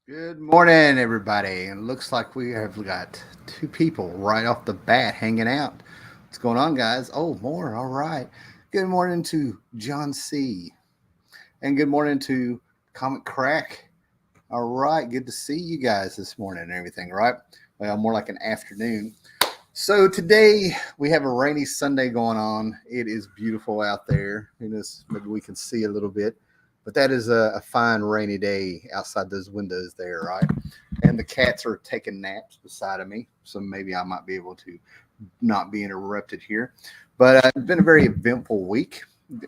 Good morning, everybody. And it looks like we have got two people right off the bat hanging out. What's going on, guys? Oh, more. All right. Good morning to John C. And good morning to Comic Crack. All right. Good to see you guys this morning and everything, right? Well, more like an afternoon. So today we have a rainy Sunday going on. It is beautiful out there. Maybe we can see a little bit, but that is a fine rainy day outside those windows there, right? And the cats are taking naps beside of me, so maybe I might be able to not be interrupted here. But it's been a very eventful week,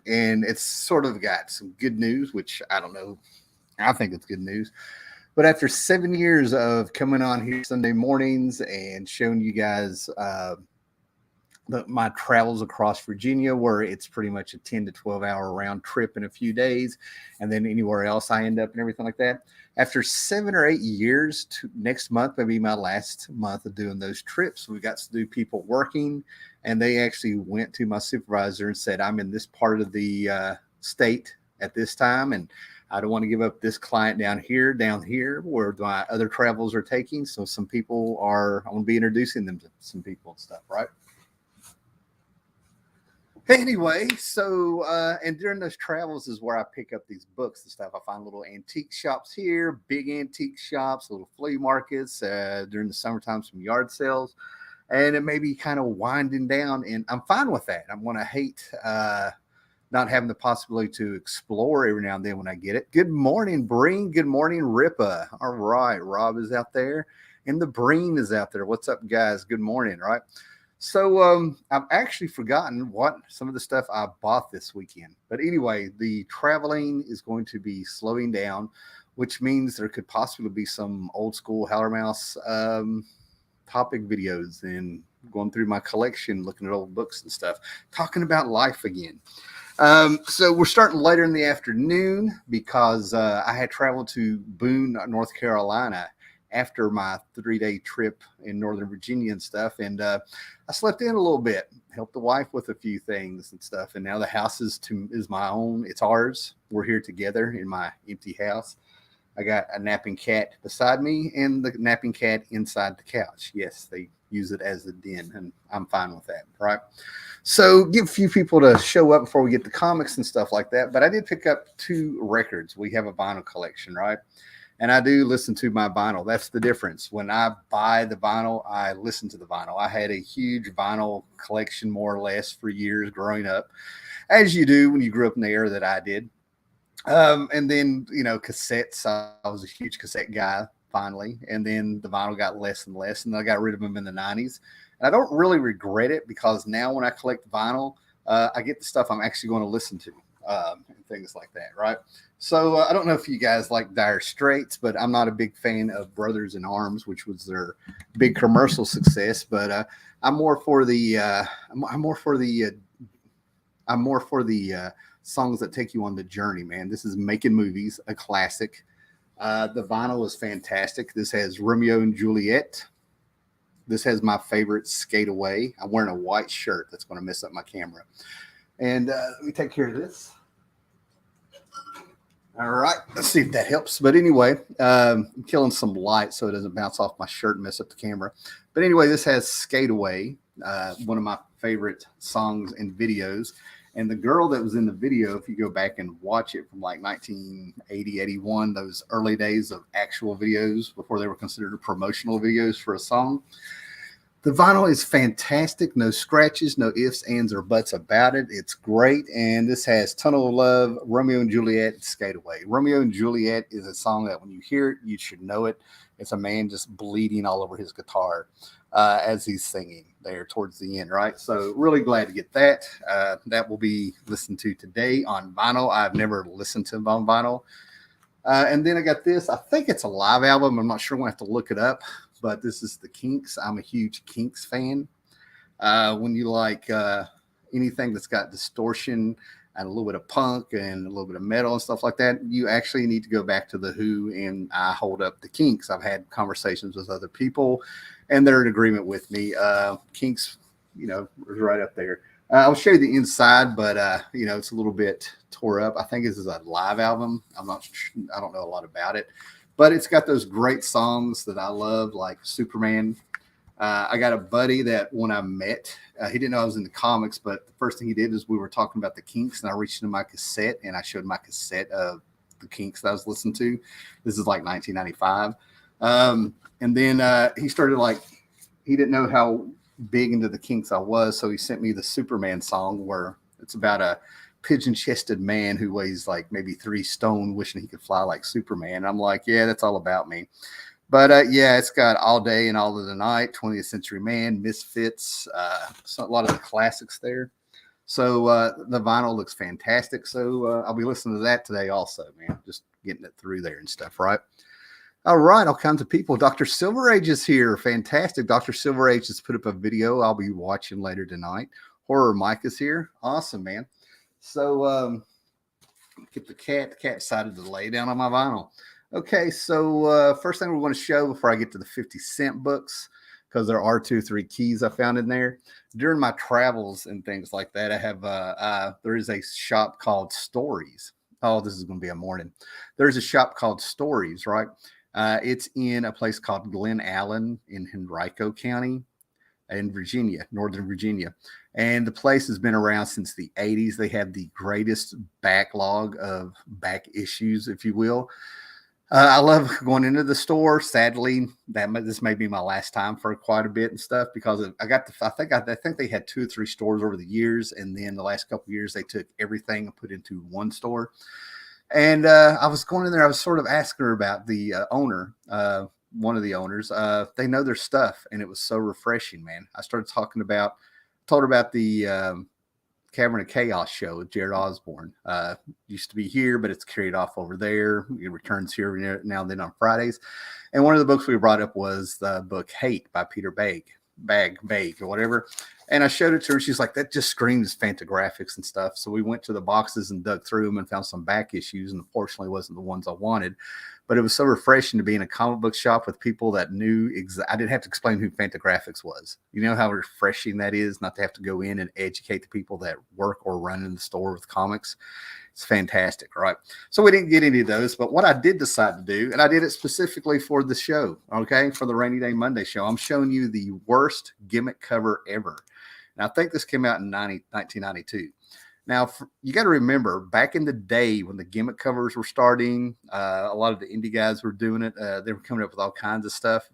and it's sort of got some good news, which I don't know. I think it's good news. But after 7 years of coming on here Sunday mornings and showing you guys my travels across Virginia, where it's pretty much a 10 to 12 hour round trip in a few days, and then anywhere else I end up and everything like that. After 7 or 8 years, next month may be my last month of doing those trips. We got to do people working, and they actually went to my supervisor and said, I'm in this part of the state at this time, and I don't want to give up this client down here, where my other travels are taking. So some people are, I want to be introducing them to some people and stuff, right? Anyway, so and during those travels is where I pick up these books and stuff. I find little antique shops here, big antique shops, little flea markets. During the summertime, some yard sales, and it may be kind of winding down, and I'm fine with that. I'm going to hate not having the possibility to explore every now and then when I get it. Good morning, Breen. Good morning, Ripa. All right, Rob is out there, and the Breen is out there. What's up, guys? Good morning. Right. So I've actually forgotten what some of the stuff I bought this weekend. But anyway, the traveling is going to be slowing down, which means there could possibly be some old school Howler Mouse topic videos and going through my collection, looking at old books and stuff, talking about life again. So we're starting later in the afternoon because I had traveled to Boone, North Carolina after my 3 day trip in Northern Virginia and stuff. And I slept in a little bit, helped the wife with a few things and stuff. And now the house is my own. It's ours. We're here together in my empty house. I got a napping cat beside me and the napping cat inside the couch. Yes, they use it as a den, and I'm fine with that, right? So give a few people to show up before we get the comics and stuff like that. But I did pick up two records. We have a vinyl collection, right? And I do listen to my vinyl. That's the difference. When I buy the vinyl, I listen to the vinyl. I had a huge vinyl collection, more or less, for years growing up, as you do when you grew up in the era that I did. And then, cassettes. I was a huge cassette guy finally. And then the vinyl got less and less. And I got rid of them in the 90s. And I don't really regret it because now when I collect vinyl, I get the stuff I'm actually going to listen to and things like that, right? So I don't know if you guys like Dire Straits, but I'm not a big fan of Brothers in Arms, which was their big commercial success. But I'm more for the I'm more for the I'm more for the songs that take you on the journey, man. This is Making Movies, a classic. The vinyl is fantastic. This has Romeo and Juliet. This has my favorite, Skate Away. I'm wearing a white shirt that's going to mess up my camera. And let me take care of this. All right, let's see if that helps. But anyway, I'm killing some light so it doesn't bounce off my shirt and mess up the camera. But anyway, this has Skate Away, one of my favorite songs and videos. And the girl that was in the video, if you go back and watch it from like 1980, 81, those early days of actual videos before they were considered promotional videos for a song, the vinyl is fantastic. No scratches, no ifs, ands, or buts about it. It's great. And this has Tunnel of Love, Romeo and Juliet, Skate Away. Romeo and Juliet is a song that when you hear it, you should know it. It's a man just bleeding all over his guitar as he's singing there towards the end, right? So really glad to get that. That will be listened to today on vinyl. I've never listened to them on vinyl. And then I got this. I think it's a live album. I'm not sure. I'm going to have to look it up. But this is the Kinks. I'm a huge Kinks fan. When you like anything that's got distortion and a little bit of punk and a little bit of metal and stuff like that, you actually need to go back to the Who, and I hold up the Kinks. I've had conversations with other people, and they're in agreement with me. Kinks, is right up there. I'll show you the inside, but it's a little bit tore up. I think this is a live album. I don't know a lot about it. but it's got those great songs that I love, like Superman. I got a buddy that when I met, he didn't know I was into comics, but the first thing he did is we were talking about the Kinks, and I reached into my cassette and I showed my cassette of the Kinks that I was listening to. This is like 1995. And then he started like, he didn't know how big into the Kinks I was, so he sent me the Superman song where it's about a pigeon-chested man who weighs like maybe 3 stone wishing he could fly like Superman. I'm like, yeah, that's all about me. But yeah, it's got All Day and All of the Night, 20th Century Man, Misfits, a lot of the classics there. So the vinyl looks fantastic. So I'll be listening to that today also, man. Just getting it through there and stuff, right? All right, all kinds of people. Dr. Silver Age is here. Fantastic. Dr. Silver Age has put up a video I'll be watching later tonight. Horror Mike is here. Awesome, man. So get the cat. The cat decided to lay down on my vinyl. Okay, so first thing we're going to show before I get to the 50-cent books, because there are 2 or 3 keys I found in there. During my travels and things like that, I have there is a shop called Stories. Oh, this is going to be a morning. There's a shop called Stories, right? It's in a place called Glen Allen in Henrico County in Virginia, Northern Virginia. And the place has been around since the 80s. They have the greatest backlog of back issues, if you will. I love going into the store. Sadly, this may be my last time for quite a bit and stuff, because I think they had 2 or 3 stores over the years, and then the last couple of years they took everything and put into one store. And I was going in there. I was sort of asking her about the owner, one of the owners. They know their stuff, and it was so refreshing, man. I started told her about the Cavern of Chaos show with Jared Osborne. Used to be here, but it's carried off over there. It returns here now and then on Fridays. And one of the books we brought up was the book Hate by Peter Bagg or whatever. And I showed it to her. She's like, that just screams Fantagraphics and stuff. So we went to the boxes and dug through them and found some back issues. And unfortunately, wasn't the ones I wanted. But it was so refreshing to be in a comic book shop with people that knew I didn't have to explain who Fantagraphics was. You know how refreshing that is, not to have to go in and educate the people that work or run in the store with comics. It's fantastic, right? So we didn't get any of those. But what I did decide to do, and I did it specifically for the show, okay, for the Rainy Day Monday show, I'm showing you the worst gimmick cover ever. And I think this came out in 1992. Now, you got to remember, back in the day when the gimmick covers were starting, a lot of the indie guys were doing it. They were coming up with all kinds of stuff.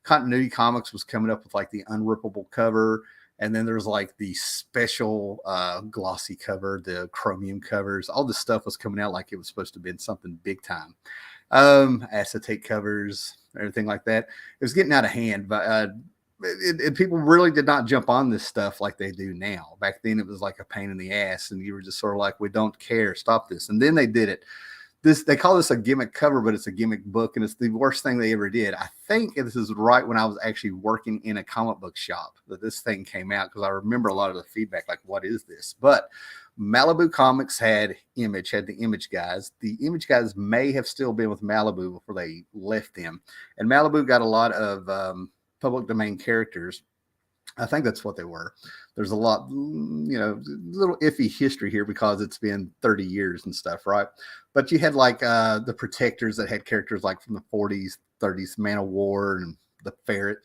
Continuity Comics was coming up with like the unrippable cover. And then there's like the special glossy cover, the chromium covers. All this stuff was coming out like it was supposed to have been something big time. Acetate covers, everything like that. It was getting out of hand. But people really did not jump on this stuff like they do now. Back then, it was like a pain in the ass, and you were just sort of like, we don't care, stop this. And then they did it. They call this a gimmick cover, but it's a gimmick book, and it's the worst thing they ever did. I think this is right when I was actually working in a comic book shop that this thing came out, because I remember a lot of the feedback, like, what is this? But Malibu Comics had the Image guys. The Image guys may have still been with Malibu before they left them. And Malibu got a lot of public domain characters. I think that's what they were. There's a lot, little iffy history here because it's been 30 years and stuff, right? But you had like the Protectors that had characters like from the 40s, 30s, Man of War, and the Ferret.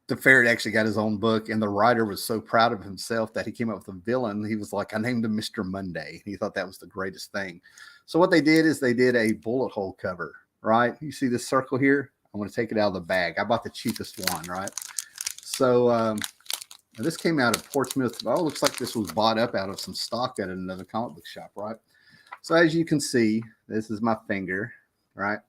The Ferret actually got his own book, and the writer was so proud of himself that he came up with a villain. He was like, I named him Mr. Monday. He thought that was the greatest thing. So what they did is they did a bullet hole cover, right? You see this circle here? I'm going to take it out of the bag. I bought the cheapest one, right? So this came out of Portsmouth. Oh, looks like this was bought up out of some stock at another comic book shop, right? So as you can see, this is my finger, right?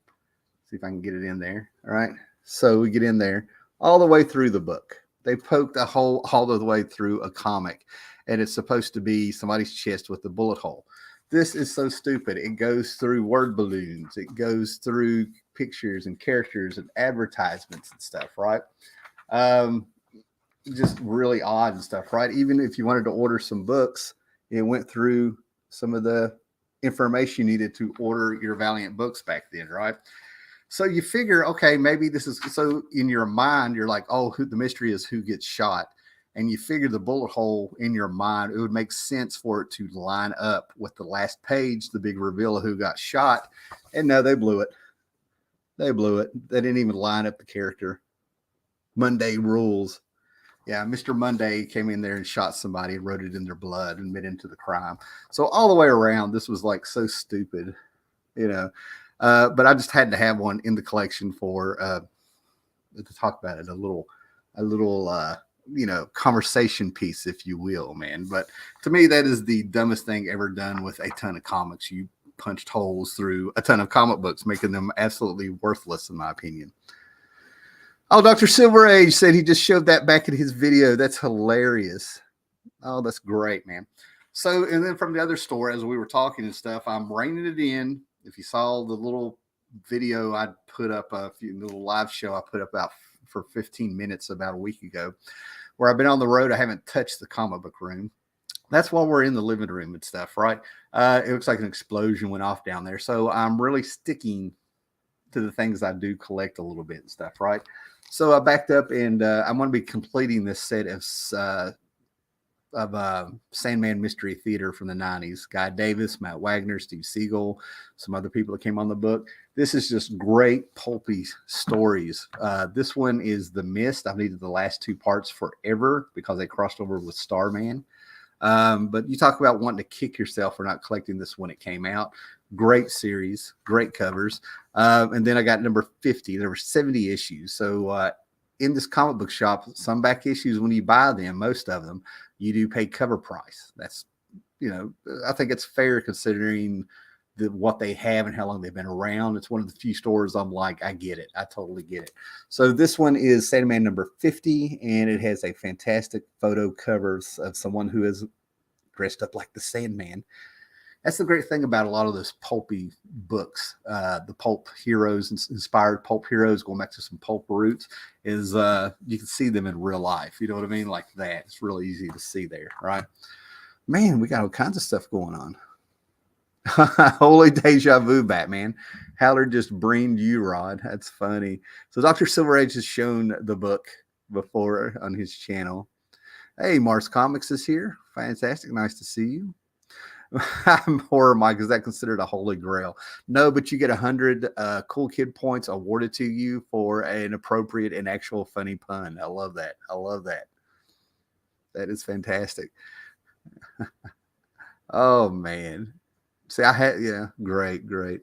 See if I can get it in there, all right? So we get in there all the way through the book. They poked a hole all the way through a comic, and it's supposed to be somebody's chest with a bullet hole. This is so stupid. It goes through word balloons. It goes through pictures and characters and advertisements and stuff, right? Just really odd and stuff, right? Even if you wanted to order some books, it went through some of the information you needed to order your Valiant books back then, right? So you figure, okay, maybe this is, so in your mind, you're like, oh, the mystery is who gets shot. And you figure the bullet hole in your mind, it would make sense for it to line up with the last page, the big reveal of who got shot. And no, they blew it. They blew it. They didn't even line up the character. Monday rules. Yeah, Mr. Monday came in there and shot somebody and wrote it in their blood and admitted into the crime. So all the way around, this was like so stupid, you know. But I just had to have one in the collection for to talk about it, a little conversation piece, if you will, man. But to me, that is the dumbest thing ever done with a ton of comics. You punched holes through a ton of comic books, making them absolutely worthless, in my opinion. Oh, Dr. Silver Age said he just showed that back in his video. That's hilarious. Oh, that's great, man. So, and then from the other store, as we were talking and stuff, I'm reining it in. If you saw the little video I put up, little live show I put up about for 15 minutes about a week ago, where I've been on the road, I haven't touched the comic book room. That's why we're in the living room and stuff, right? It looks like an explosion went off down there. So I'm really sticking to the things I do collect a little bit and stuff, right? So I backed up, and I'm going to be completing this set of Sandman Mystery Theater from the 90s. Guy Davis, Matt Wagner, Steve Siegel, some other people that came on the book. This is just great pulpy stories. This one is The Mist. I've needed the last two parts forever because they crossed over with Starman. But you talk about wanting to kick yourself for not collecting this when it came out. Great series, great covers. And then I got number 50. There were 70 issues. So in this comic book shop, some back issues, when you buy them, most of them, you do pay cover price. That's, I think it's fair considering what they have and how long they've been around. It's one of the few stores I'm like, I get it. I totally get it. So this one is Sandman number 50, and it has a fantastic photo covers of someone who is dressed up like the Sandman. That's the great thing about a lot of those pulpy books, the pulp heroes, inspired pulp heroes, going back to some pulp roots, is you can see them in real life. You know what I mean? Like that. It's really easy to see there, right? Man, we got all kinds of stuff going on. Holy deja vu, Batman. Howler just brained you, Rod. That's funny. So Dr. Silver Age has shown the book before on his channel. Hey, Mars Comics is here. Fantastic. Nice to see you. Horror Mike, is that considered a holy grail? No, but you get 100 cool kid points awarded to you for an appropriate and actual funny pun. I love that. I love that. That is fantastic. Oh, man. See, great.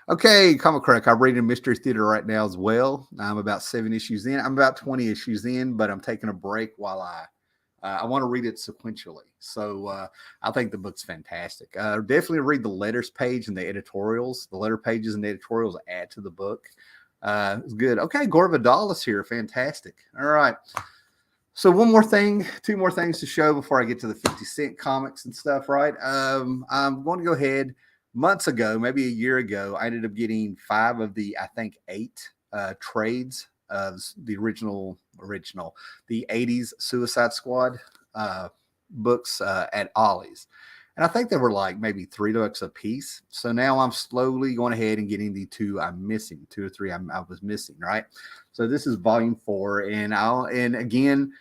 Okay, Comic Crack, I'm reading Mystery Theater right now as well. I'm about 7 issues in. I'm about 20 issues in, but I'm taking a break while I want to read it sequentially. So I think the book's fantastic. Definitely read the letters page and the editorials. The letter pages and the editorials add to the book. It's good. Okay, Gore Vidal is here. Fantastic. All right. So two more things to show before I get to the 50 Cent comics and stuff, right? I'm going to go ahead. Months ago, maybe a year ago, I ended up getting 5 of the, I think, 8 trades of the original, the 80s Suicide Squad books at Ollie's. And I think they were like maybe $3 a piece. So now I'm slowly going ahead and getting the 2 I'm missing, 2 or 3 I was missing, right? So this is volume 4. And again,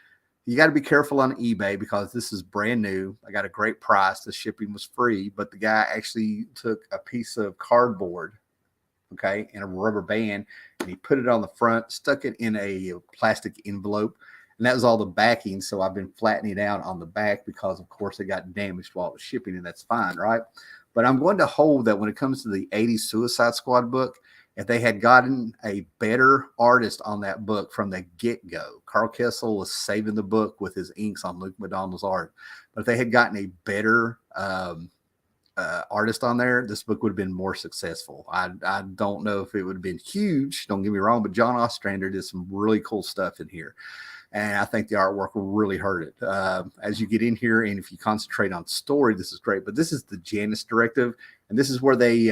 you got to be careful on eBay because this is brand new. I got a great price. The shipping was free, but the guy actually took a piece of cardboard, okay, and a rubber band, and he put it on the front, stuck it in a plastic envelope, and that was all the backing. So I've been flattening it out on the back because, of course, it got damaged while it was shipping, and that's fine, right? But I'm going to hold that when it comes to the 80s Suicide Squad book, if they had gotten a better artist on that book from the get-go, Carl Kessel was saving the book with his inks on Luke McDonald's art. But if they had gotten a better artist on there, this book would have been more successful. I don't know if it would have been huge, don't get me wrong, but John Ostrander did some really cool stuff in here. And I think the artwork will really hurt it. As you get in here, and if you concentrate on story, this is great. But this is the Janus Directive, and this is where they...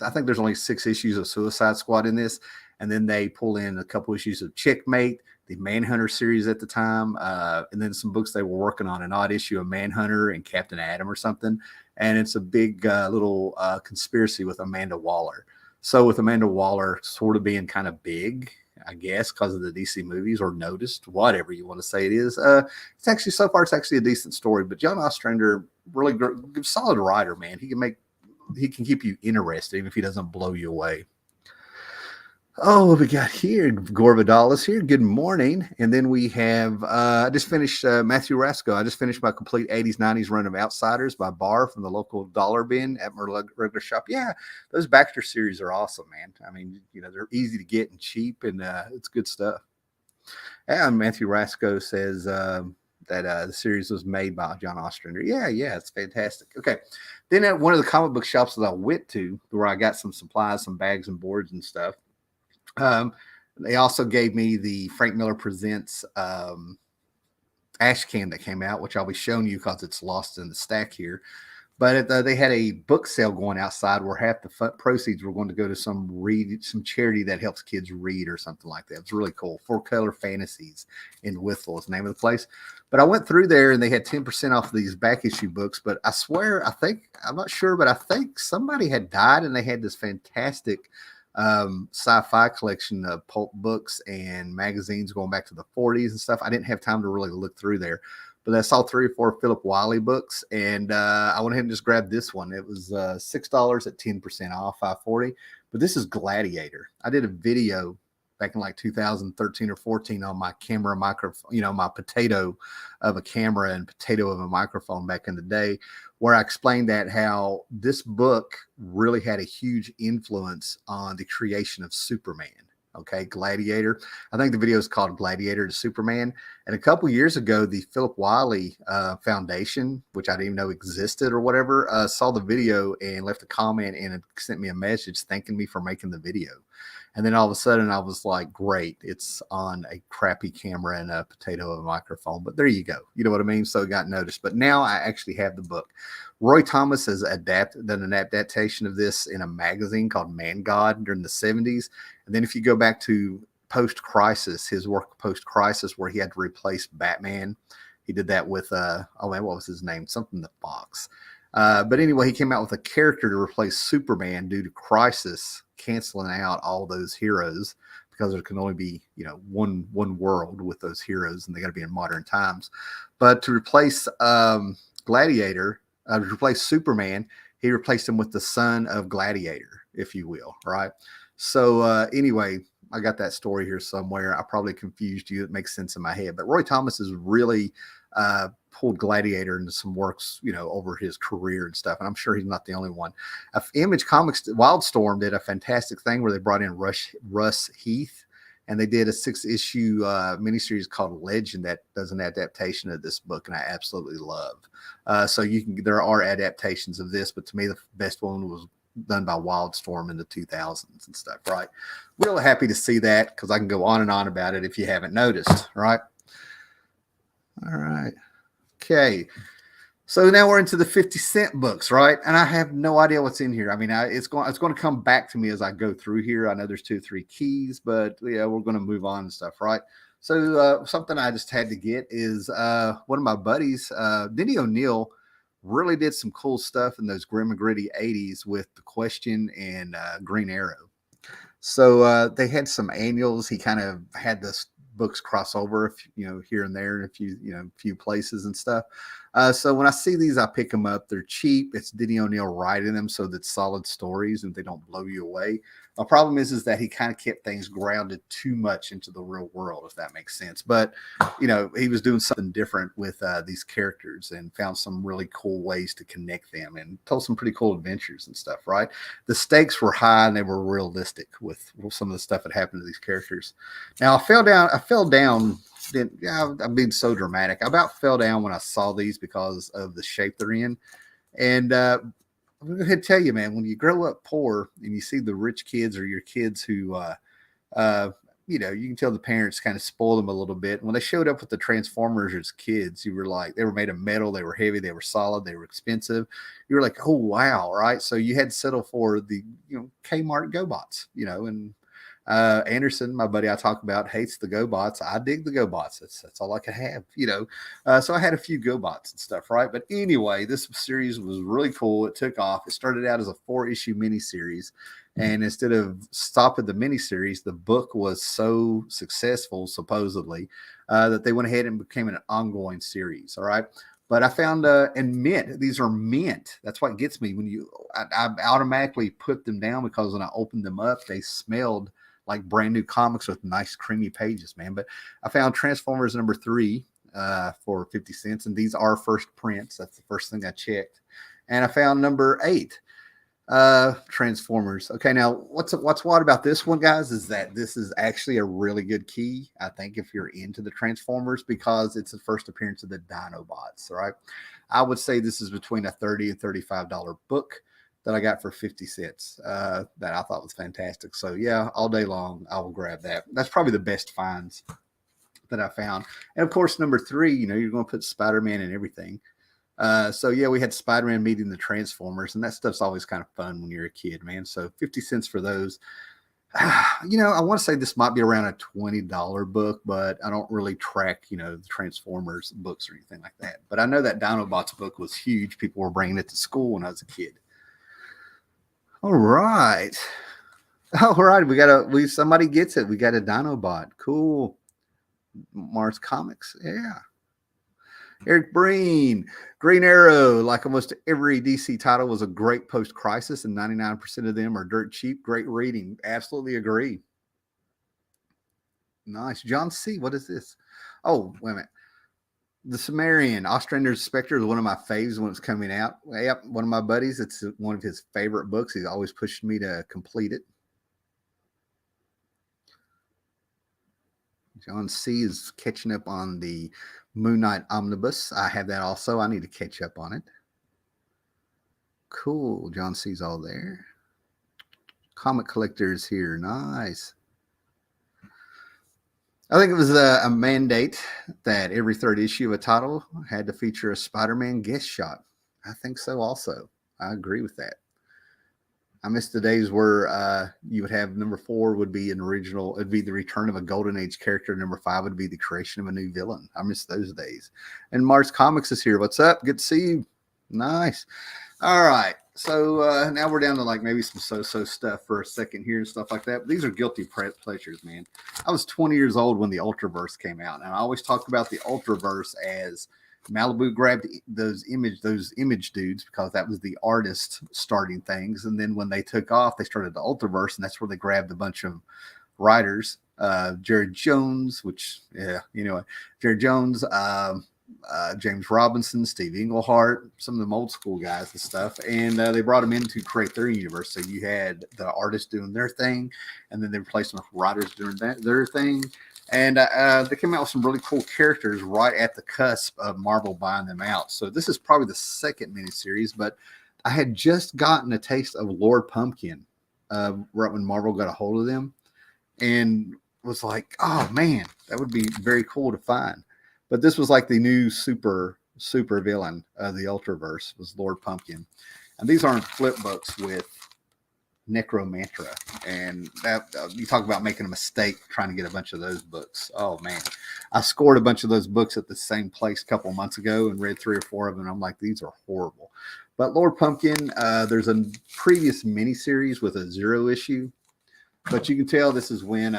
I think there's only 6 issues of Suicide Squad in this. And then they pull in a couple issues of Checkmate, the Manhunter series at the time, and then some books they were working on, an odd issue of Manhunter and Captain Atom or something. And it's a big little conspiracy with Amanda Waller. So with Amanda Waller sort of being kind of big, I guess, because of the DC movies or noticed, whatever you want to say it is. It's actually, so far, it's actually a decent story. But John Ostrander, really solid writer, man. He can keep you interested even if he doesn't blow you away. Oh, what we got here? Gorvadalis here. Good morning. And then we have, I just finished Matthew Rasco. I just finished my complete 80s, 90s run of Outsiders by Barr from the local dollar bin at my regular shop. Yeah, those Baxter series are awesome, man. I mean, they're easy to get and cheap, and it's good stuff. And Matthew Rasco says that the series was made by John Ostrander. Yeah, yeah, it's fantastic. Okay. Then at one of the comic book shops that I went to, where I got some supplies, some bags and boards and stuff, they also gave me the Frank Miller Presents ash can that came out, which I'll be showing you because it's lost in the stack here. But they had a book sale going outside where half the proceeds were going to go to some charity that helps kids read or something like that. It's really cool. Four Color Fantasies in Withville is the name of the place. But I went through there and they had 10% off of these back issue books. But I swear, I'm not sure, but I think somebody had died and they had this fantastic sci-fi collection of pulp books and magazines going back to the 40s and stuff. I didn't have time to really look through there, but I saw 3 or 4 Philip Wiley books, and I went ahead and just grabbed this one. It was $6 at 10% off, $5.40. But this is Gladiator. I did a video back in like 2013 or 14 on my camera microphone, my potato of a camera and potato of a microphone back in the day, where I explained that how this book really had a huge influence on the creation of Superman. Okay, Gladiator. I think the video is called Gladiator to Superman. And a couple years ago, the Philip Wiley Foundation, which I didn't even know existed or whatever, saw the video and left a comment and sent me a message thanking me for making the video. And then all of a sudden I was like, great, it's on a crappy camera and a potato of a microphone. But there you go. You know what I mean? So it got noticed. But now I actually have the book. Roy Thomas has done an adaptation of this in a magazine called Man God during the 70s. And then if you go back to post-crisis, his work post-crisis, where he had to replace Batman, he did that with, what was his name? Something the Fox. But anyway, he came out with a character to replace Superman due to crisis, canceling out all those heroes because there can only be, one world with those heroes, and they got to be in modern times. But to replace Gladiator, to replace Superman, he replaced him with the son of Gladiator, if you will, right? So anyway, I got that story here somewhere. I probably confused you. It makes sense in my head. But Roy Thomas is really pulled Gladiator into some works, over his career and stuff. And I'm sure he's not the only one. Image Comics, Wildstorm did a fantastic thing where they brought in Russ Heath, and they did a 6-issue miniseries called Legend that does an adaptation of this book, and I absolutely love. So there are adaptations of this, but to me, the best one was done by Wildstorm in the 2000s and stuff, right? Real happy to see that because I can go on and on about it if you haven't noticed, right? All right. Okay. So now we're into the 50-cent books, right? And I have no idea what's in here. I mean, it's going to come back to me as I go through here. I know there's 2 or 3 keys, but yeah, we're going to move on and stuff, right? So something I just had to get is one of my buddies, Denny O'Neil, really did some cool stuff in those grim and gritty 80s with The Question and Green Arrow. So they had some annuals. He kind of had this books cross over, here and there in a few places and stuff. So when I see these, I pick them up. They're cheap. It's Denny O'Neil writing them so that solid stories and they don't blow you away. My problem is that he kind of kept things grounded too much into the real world, if that makes sense. But, he was doing something different with these characters and found some really cool ways to connect them and told some pretty cool adventures and stuff, right? The stakes were high and they were realistic with some of the stuff that happened to these characters. Now, I fell down. I'm being so dramatic. I about fell down when I saw these because of the shape they're in. And I'm going to tell you, man, when you grow up poor and you see the rich kids or your kids who, you can tell the parents kind of spoil them a little bit. When they showed up with the Transformers as kids, you were like, they were made of metal, they were heavy, they were solid, they were expensive. You were like, oh, wow, right? So you had to settle for the, Kmart GoBots, and Anderson, my buddy I talk about, hates the GoBots. I dig the GoBots. That's all I can have, So I had a few GoBots and stuff, right? But anyway, this series was really cool. It took off. It started out as a 4-issue miniseries. And instead of stopping the miniseries, the book was so successful, supposedly, that they went ahead and became an ongoing series. All right. But I found and mint. These are mint. That's what gets me when I automatically put them down because when I opened them up, they smelled like brand new comics with nice creamy pages, man. But I found Transformers number 3 for 50 cents, and these are first prints. That's the first thing I checked. And I found number 8, Transformers. Okay, now what's wild about this one, guys, is that this is actually a really good key, I think, if you're into the Transformers, because it's the first appearance of the Dinobots. Right, I would say this is between a $30 and $35 book that I got for 50 cents. That I thought was fantastic. So yeah, all day long I will grab that. That's probably the best finds that I found. And of course, number 3, you know, you're going to put Spider-Man in everything. So yeah, we had Spider-Man meeting the Transformers, and that stuff's always kind of fun when you're a kid, man. So 50 cents for those. You know, I want to say this might be around a $20 book, but I don't really track, you know, the Transformers books or anything like that. But I know that Dinobots book was huge. People were bringing it to school when I was a kid. All right. All right. Somebody gets it. We got a Dinobot. Cool. Mars Comics. Yeah. Eric Breen, Green Arrow, like almost every DC title, was a great post-crisis, and 99% of them are dirt cheap. Great reading. Absolutely agree. Nice. John C., what is this? Oh, wait a minute. The Sumerian, Ostrander's Spectre, is one of my faves when it's coming out. Yep, one of my buddies. It's one of his favorite books. He's always pushed me to complete it. John C. is catching up on the Moon Knight Omnibus. I have that also. I need to catch up on it. Cool. John C.'s all there. Comic collectors here. Nice. I think it was a mandate that every third issue of a title had to feature a Spider-Man guest shot. I think so also. I agree with that. I miss the days where you would have number 4 would be an original. It'd be the return of a Golden Age character. Number 5 would be the creation of a new villain. I miss those days. And Mars Comics is here. What's up? Good to see you. Nice. All right. So now we're down to like maybe some so-so stuff for a second here and stuff like that. But these are guilty pleasures, man. I was 20 years old when the Ultraverse came out. And I always talk about the Ultraverse as Malibu grabbed those image dudes because that was the artist starting things, and then when they took off, they started the Ultraverse, and that's where they grabbed a bunch of writers, Jared Jones, Jared Jones, James Robinson, Steve Englehart, some of them old school guys and stuff, and they brought them in to create their universe. So you had the artists doing their thing, and then they replaced them with writers doing their thing. And they came out with some really cool characters right at the cusp of Marvel buying them out. So this is probably the second miniseries, but I had just gotten a taste of Lord Pumpkin right when Marvel got a hold of them, and was like, oh man, that would be very cool to find. But this was like the new super villain of the Ultraverse was Lord Pumpkin. And these aren't flip books with Necromantra, and that you talk about making a mistake trying to get a bunch of those books. Oh man, I scored a bunch of those books at the same place a couple months ago and read 3 or 4 of them, and I'm like, these are horrible. But Lord Pumpkin, there's a previous miniseries with a 0 issue, but you can tell this is when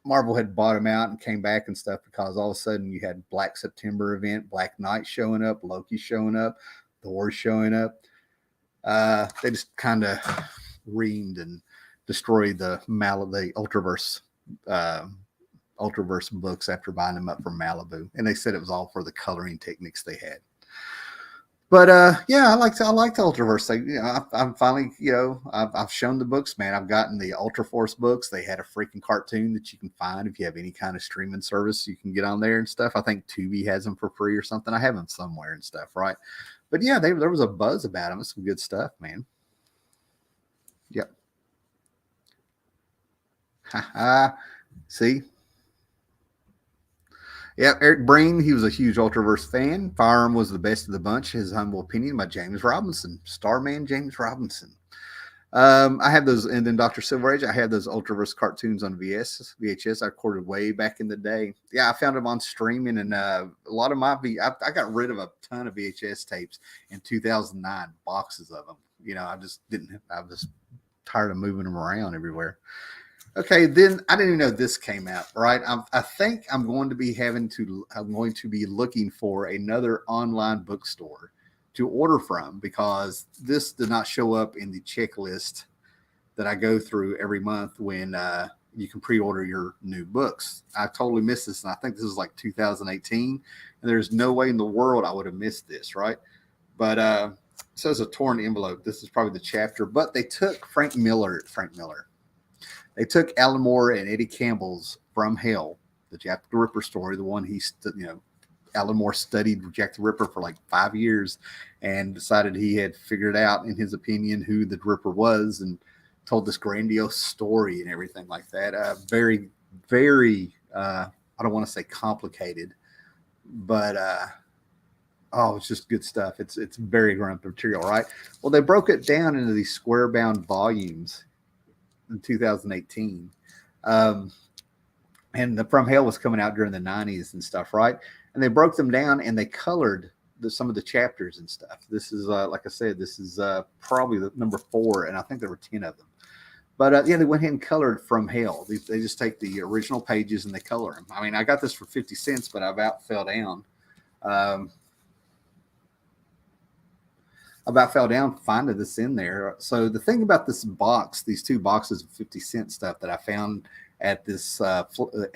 Marvel had bought him out and came back and stuff, because all of a sudden you had Black September event, Black Knight showing up, Loki showing up, Thor showing up. They just kind of reamed and destroyed the Ultraverse books after buying them up from Malibu, and they said it was all for the coloring techniques they had. But yeah, I like the Ultraverse thing. You know, I'm finally, you know, I've shown the books, man. I've gotten the Ultra Force books. They had a freaking cartoon that you can find if you have any kind of streaming service. You can get on there and stuff. I think Tubi has them for free or something. I have them somewhere and stuff, right? But yeah, there was a buzz about them. It's some good stuff, man. Yep. See? Yeah, Eric Breen, he was a huge Ultraverse fan. Firearm was the best of the bunch, his humble opinion, by James Robinson. Starman James Robinson. I have those, and then Dr. Silver Age, I had those Ultraverse cartoons on VHS. I recorded way back in the day. Yeah, I found them on streaming, and a lot of I got rid of a ton of VHS tapes in 2009, boxes of them. You know, I was tired of moving them around everywhere. Okay, then I didn't even know this came out, right? I think I'm going to be looking for another online bookstore to order from, because this did not show up in the checklist that I go through every month when you can pre-order your new books. I totally missed this, and I think this was like 2018, and there's no way in the world I would have missed this, right? But it says a torn envelope. This is probably the chapter, but they took Frank Miller. They took Alan Moore and Eddie Campbell's From Hell, the Jack the Ripper story, the one Alan Moore studied Jack the Ripper for like 5 years and decided he had figured out, in his opinion, who the Ripper was, and told this grandiose story and everything like that. Very, very, I don't want to say complicated, but it's just good stuff. It's very grunt material, right? Well, they broke it down into these square bound volumes in 2018. And the From Hell was coming out during the 90s and stuff, right? And they broke them down and they colored some of the chapters and stuff. This is, like I said, this is probably the number 4, and I think there were 10 of them. But they went ahead and colored From Hell. They just take the original pages and they color them. I mean, I got this for 50 cents, but I about fell down. Finding this in there. So the thing about this box, these 2 boxes of 50-cent stuff that I found at this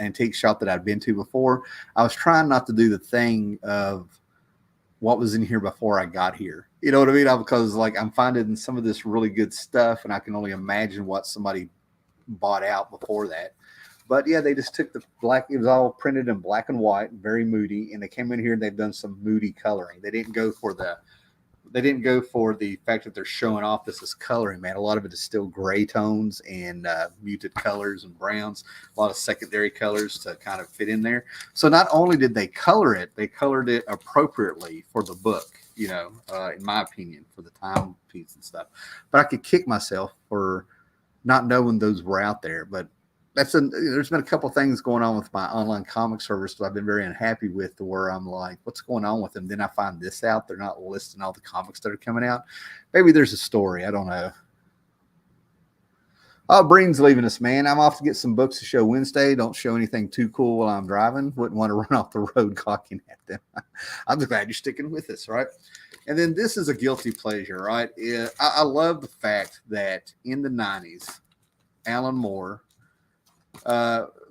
antique shop that I'd been to before, I was trying not to do the thing of what was in here before I got here. You know what I mean? Because like I'm finding some of this really good stuff, and I can only imagine what somebody bought out before that. But yeah, they just took the black. It was all printed in black and white, very moody, and they came in here and they've done some moody coloring. They didn't go for the fact that they're showing off this is coloring, man. A lot of it is still gray tones and muted colors and browns, a lot of secondary colors to kind of fit in there. So not only did they color it, they colored it appropriately for the book, in my opinion, for the timepiece and stuff. But I could kick myself for not knowing those were out there. But there's been a couple things going on with my online comic service that I've been very unhappy with, to where I'm like, what's going on with them? Then I find this out. They're not listing all the comics that are coming out. Maybe there's a story. I don't know. Oh, Breen's leaving us, man. I'm off to get some books to show Wednesday. Don't show anything too cool while I'm driving. Wouldn't want to run off the road gawking at them. I'm just glad you're sticking with us, right? And then this is a guilty pleasure, right? I love the fact that in the 90s, Alan Moore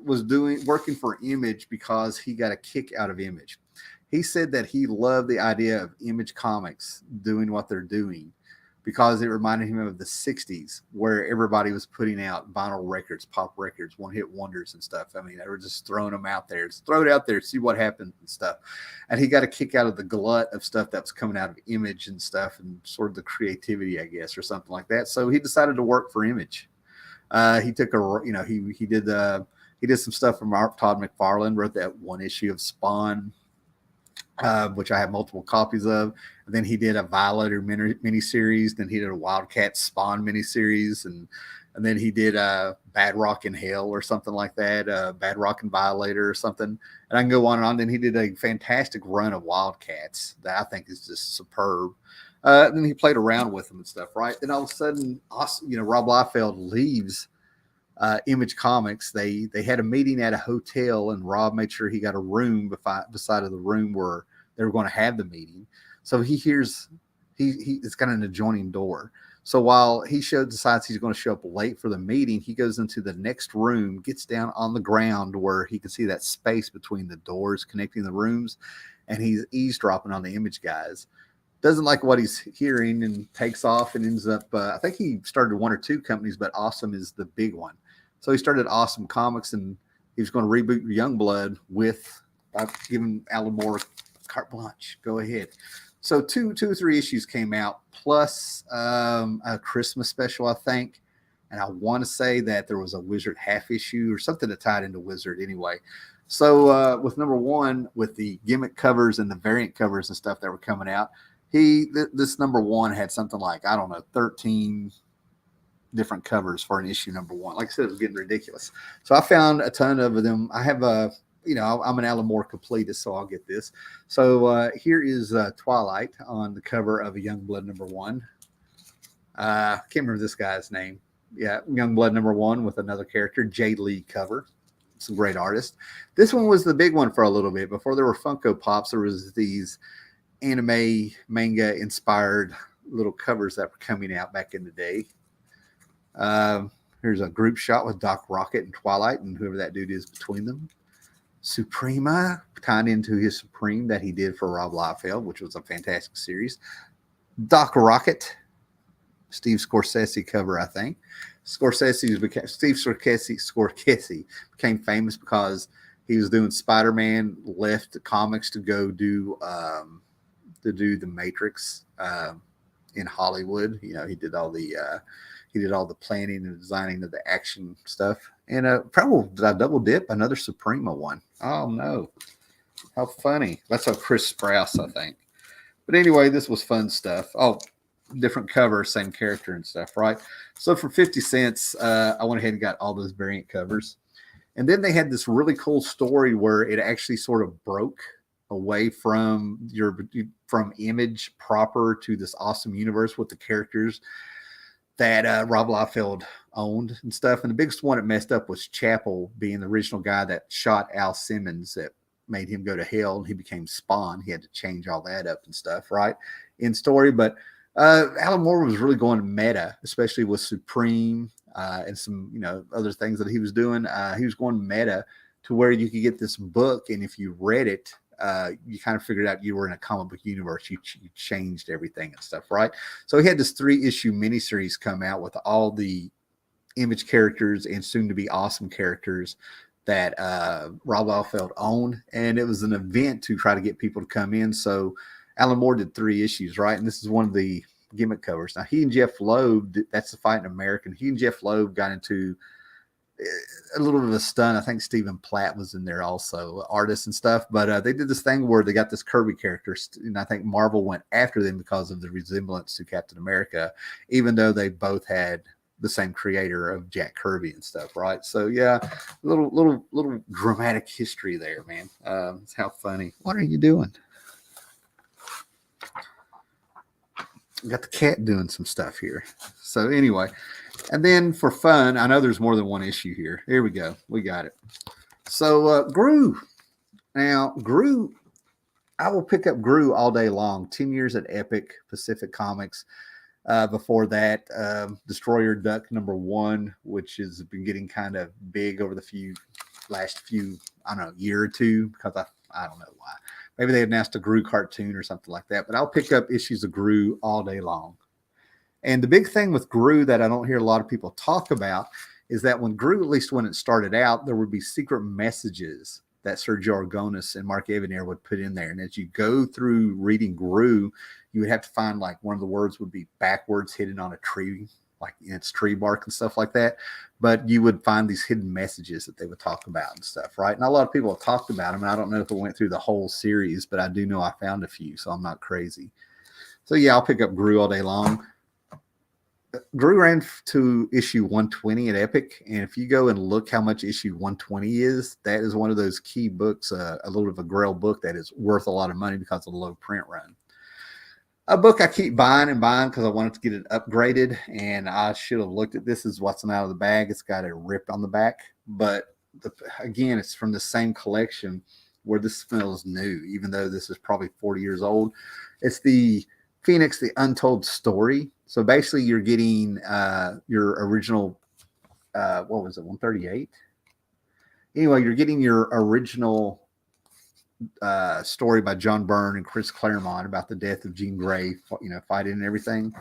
was working for Image because he got a kick out of Image. He said that he loved the idea of Image Comics doing what they're doing because it reminded him of the 60s, where everybody was putting out vinyl records, pop records, one-hit wonders and stuff. I mean, they were just throwing them out there. Just throw it out there, see what happens and stuff. And he got a kick out of the glut of stuff that was coming out of Image and stuff, and sort of the creativity, I guess, or something like that. So he decided to work for Image. He took he did some stuff from Todd McFarlane, wrote that one issue of Spawn, which I have multiple copies of. And then he did a Violator miniseries. Then he did a Wildcat Spawn miniseries, and then he did Bad Rock in Hell or something like that, Bad Rock and Violator or something. And I can go on and on. Then he did a fantastic run of Wildcats that I think is just superb. Then he played around with them and stuff, right? Then all of a sudden, Rob Liefeld leaves Image Comics. They had a meeting at a hotel, and Rob made sure he got a room beside of the room where they were going to have the meeting. So he hears it's got an adjoining door. So while he decides he's going to show up late for the meeting, he goes into the next room, gets down on the ground where he can see that space between the doors connecting the rooms, and he's eavesdropping on the Image guys. Doesn't like what he's hearing and takes off and ends up, I think he started 1 or 2 companies, but Awesome is the big one. So he started Awesome Comics, and he was going to reboot Youngblood with giving Alan Moore carte blanche. Go ahead. So two or three issues came out, plus a Christmas special, I think. And I want to say that there was a Wizard half issue or something that tied into Wizard anyway. So with number 1, with the gimmick covers and the variant covers and stuff that were coming out, this number 1 had something like, 13 different covers for an issue number 1. Like I said, it was getting ridiculous. So I found a ton of them. I have I'm an Alan Moore completist, so I'll get this. So here is Twilight on the cover of a Youngblood number 1. I can't remember this guy's name. Yeah, Youngblood number 1 with another character, Jay Lee cover. Some great artist. This one was the big one for a little bit. Before there were Funko Pops, there was these anime manga inspired little covers that were coming out back in the day. Here's a group shot with Doc Rocket and Twilight and whoever that dude is between them. Suprema, tied into his Supreme that he did for Rob Liefeld, which was a fantastic series. Doc Rocket, Steve Scorsese cover, I think. Steve Scorsese became famous because he was doing Spider-Man, left the comics to go do the Matrix in Hollywood. You know, he did all the planning and designing of the action stuff. And probably did I double dip another Suprema one? Oh no, how funny! That's a Chris Sprouse, I think. But anyway, this was fun stuff. Oh, different cover, same character and stuff, right? So for 50 cents, I went ahead and got all those variant covers. And then they had this really cool story where it actually sort of broke away from Image proper to this awesome universe with the characters that Rob Liefeld owned and stuff. And the biggest one it messed up was Chapel being the original guy that shot Al Simmons that made him go to hell, and he became Spawn. He had to change all that up and stuff, right? In story. But Alan Moore was really going meta, especially with Supreme and some, other things that he was doing. He was going meta to where you could get this book, and if you read it, you kind of figured out you were in a comic book universe. You changed everything and stuff, right? So he had this 3-issue miniseries come out with all the Image characters and soon to be awesome characters that Rob Liefeld owned, and it was an event to try to get people to come in. So Alan Moore did 3 issues, right? And this is one of the gimmick covers. Now he and Jeff Loeb, that's the Fighting American. He and Jeff Loeb got into a little bit of a stunt. I think Stephen Platt was in there also, artists and stuff. But they did this thing where they got this Kirby character, and I think Marvel went after them because of the resemblance to Captain America, even though they both had the same creator of Jack Kirby and stuff, right? So yeah, little dramatic history there, man. It's how funny. What are you doing? Got the cat doing some stuff here. So anyway, and then for fun, I know there's more than one issue here. Here we go. We got it. So Gru. Now Gru, I will pick up Gru all day long. 10 years at Epic, Pacific Comics. Before that, Destroyer Duck #1, which has been getting kind of big over the last few, I don't know, year or two, because I don't know why. Maybe they announced a Gru cartoon or something like that, but I'll pick up issues of Gru all day long. And the big thing with Gru that I don't hear a lot of people talk about is that when Gru, at least when it started out, there would be secret messages that Sergio Aragonés and Mark Evanier would put in there. And as you go through reading Gru, you would have to find, like, one of the words would be backwards hidden on a tree, like in its tree bark and stuff like that. But you would find these hidden messages that they would talk about and stuff, right? And a lot of people have talked about them. And I don't know if it went through the whole series, but I do know I found a few, so I'm not crazy. So yeah, I'll pick up Gru all day long. Gru ran to issue 120 at Epic, and if you go and look how much issue 120 is, that is one of those key books, a little bit of a Grail book that is worth a lot of money because of the low print run. A book I keep buying and buying because I wanted to get it upgraded, and I should have looked at this as what's out of the bag. It's got a rip on the back, but again, it's from the same collection where this feels new, even though this is probably 40 years old. It's the Phoenix, the Untold story. So basically, you're getting your original, what was it, 138? Anyway, you're getting your original story by John Byrne and Chris Claremont about the death of Jean Grey, fighting and everything.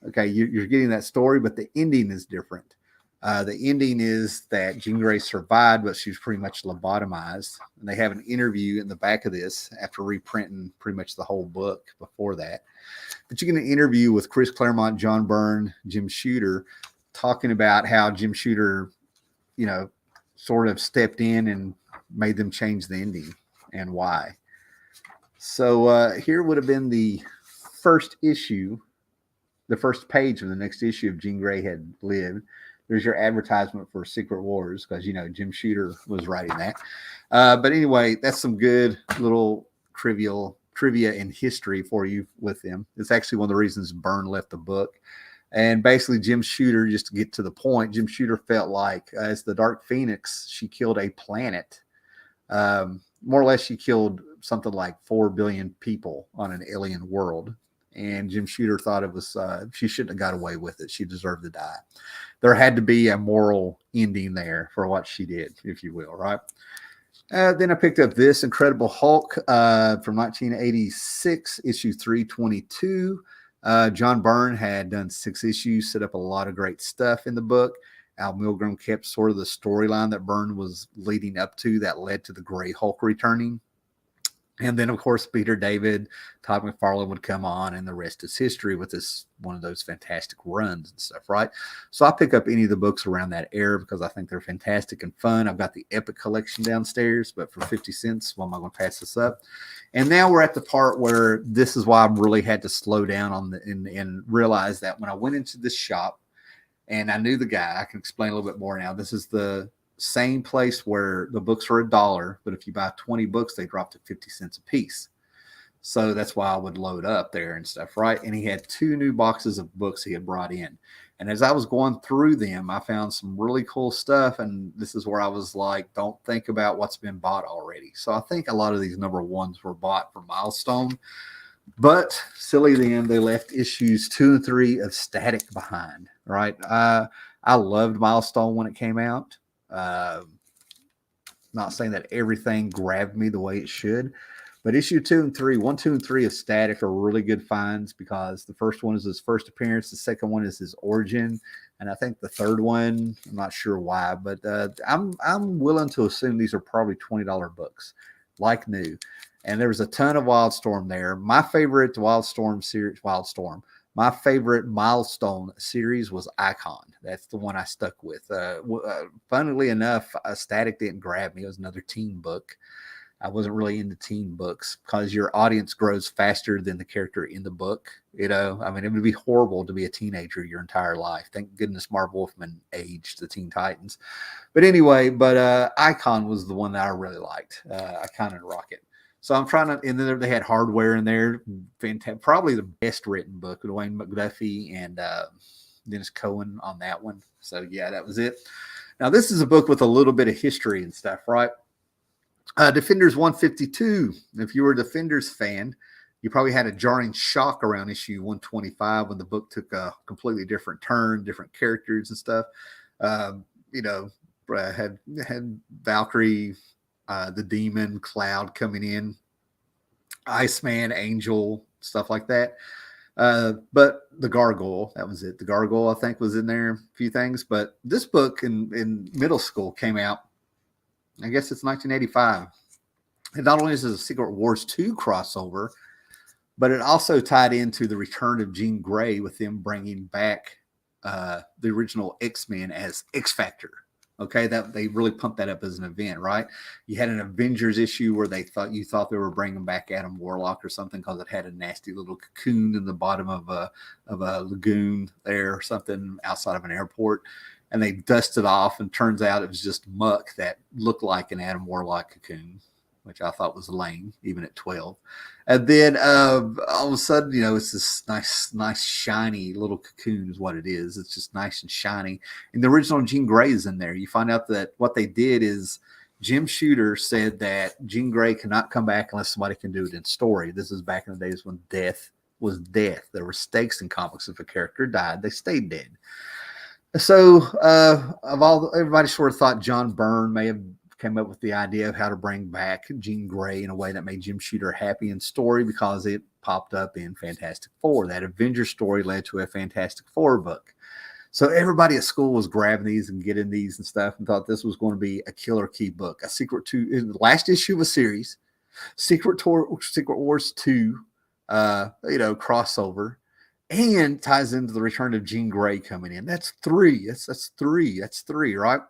Okay, you're getting that story, but the ending is different. The ending is that Jean Grey survived, but she was pretty much lobotomized. And they have an interview in the back of this after reprinting pretty much the whole book before that. But you get an interview with Chris Claremont, John Byrne, Jim Shooter, talking about how Jim Shooter, sort of stepped in and made them change the ending and why. So here would have been the first issue, the first page of the next issue of Jean Grey had lived. There's your advertisement for Secret Wars because, Jim Shooter was writing that. But anyway, that's some good little trivia and history for you with them. It's actually one of the reasons Byrne left the book. And basically, Jim Shooter, just to get to the point, Jim Shooter felt like as the Dark Phoenix, she killed a planet. More or less, she killed something like 4 billion people on an alien world. And Jim Shooter thought it was, she shouldn't have got away with it. She deserved to die. There had to be a moral ending there for what she did, if you will, right? Then I picked up this Incredible Hulk from 1986, issue 322. John Byrne had done 6 issues, set up a lot of great stuff in the book. Al Milgrom kept sort of the storyline that Byrne was leading up to that led to the Gray Hulk returning. And then, of course, Peter David, Todd McFarlane would come on, and the rest is history with this one of those fantastic runs and stuff, right? So I pick up any of the books around that era because I think they're fantastic and fun. I've got the Epic collection downstairs, but for 50 cents, well, am I going to pass this up? And now we're at the part where this is why I really had to slow down on and realize that when I went into this shop and I knew the guy, I can explain a little bit more now. This is the same place where the books are $1, but if you buy 20 books, they drop to 50 cents a piece. So that's why I would load up there and stuff, right? And he had 2 new boxes of books he had brought in. And as I was going through them, I found some really cool stuff. And this is where I was like, don't think about what's been bought already. So I think a lot of these number 1s were bought for Milestone. But silly them, they left issues 2 and 3 of Static behind, right? I loved Milestone when it came out. Not saying that everything grabbed me the way it should, but issue 2 and 3, 1, 2, and 3 of Static are really good finds because the first one is his first appearance, the second one is his origin, and I think the third one, I'm not sure why, but I'm willing to assume these are probably $20 books, like new. And there was a ton of Wildstorm there. My favorite Wildstorm series, my favorite Milestone series was Icon. That's the one I stuck with. Funnily enough, Static didn't grab me. It was another teen book. I wasn't really into teen books because your audience grows faster than the character in the book. You know, I mean, it would be horrible to be a teenager your entire life. Thank goodness Marv Wolfman aged the Teen Titans. But anyway, Icon was the one that I really liked. Icon and Rocket. So I'm trying to, and then they had Hardware in there. Fantastic, probably the best written book, Dwayne McDuffie and Dennis Cohen on that one. So yeah, that was it. Now this is a book with a little bit of history and stuff, right? Defenders 152. If you were a Defenders fan, you probably had a jarring shock around issue 125 when the book took a completely different turn, different characters and stuff. You know, had Valkyrie, the Demon, Cloud coming in, Iceman, Angel, stuff like that. But the Gargoyle, that was it. The Gargoyle, I think, was in there, a few things. But this book in middle school came out, I guess it's 1985. And not only is it a Secret Wars 2 crossover, but it also tied into the return of Jean Grey with them bringing back the original X-Men as X-Factor. Okay, that they really pumped that up as an event, right? You had an Avengers issue where you thought they were bringing back Adam Warlock or something because it had a nasty little cocoon in the bottom of a lagoon there or something outside of an airport, and they dusted off, and turns out it was just muck that looked like an Adam Warlock cocoon, which I thought was lame, even at 12. And then all of a sudden, you know, it's this nice, shiny little cocoon is what it is. It's just nice and shiny. And the original Jean Grey is in there. You find out that what they did is Jim Shooter said that Jean Grey cannot come back unless somebody can do it in story. This is back in the days when death was death. There were stakes in comics. If a character died, they stayed dead. So everybody sort of thought John Byrne may have came up with the idea of how to bring back Jean Grey in a way that made Jim Shooter happy in story because it popped up in Fantastic Four. That Avengers story led to a Fantastic Four book. So everybody at school was grabbing these and getting these and stuff and thought this was going to be a killer key book. A Secret 2, the last issue of a series, Secret Wars 2, crossover, and ties into the return of Jean Grey coming in. That's three. That's three, right?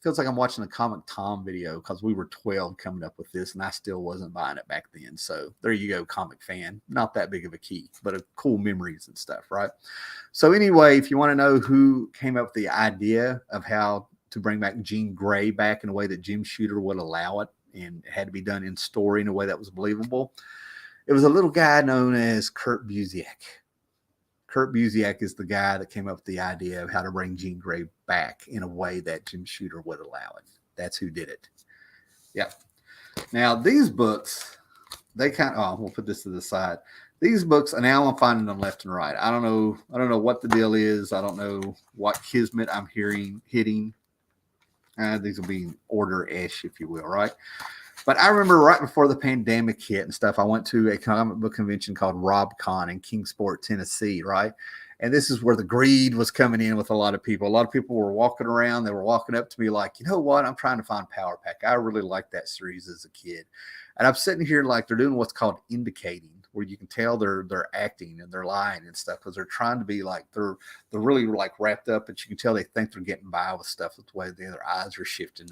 Feels like I'm watching a Comic Tom video because we were 12 coming up with this, and I still wasn't buying it back then. So there you go, comic fan. Not that big of a key, but a cool memories and stuff, right? So anyway, if you want to know who came up with the idea of how to bring back Jean Grey back in a way that Jim Shooter would allow it, and it had to be done in story in a way that was believable, it was a little guy known as Kurt Busiek. Kurt Busiek is the guy that came up with the idea of how to bring Jean Grey back in a way that Jim Shooter would allow it. That's who did it. Yeah. Now, these books, we'll put this to the side. these books, and now I'm finding them left and right. I don't know. I don't know what the deal is. I don't know what kismet I'm hitting. These will be order-ish, if you will, right? But I remember right before the pandemic hit and stuff, I went to a comic book convention called RobCon in Kingsport, Tennessee, right? And this is where the greed was coming in with a lot of people. A lot of people were walking around. They were walking up to me like, you know what? I'm trying to find Power Pack. I really liked that series as a kid. And I'm sitting here like they're doing what's called indicating, where you can tell they're acting and they're lying and stuff because they're trying to be like they're really like wrapped up, but you can tell they think they're getting by with stuff with the way their eyes are shifting.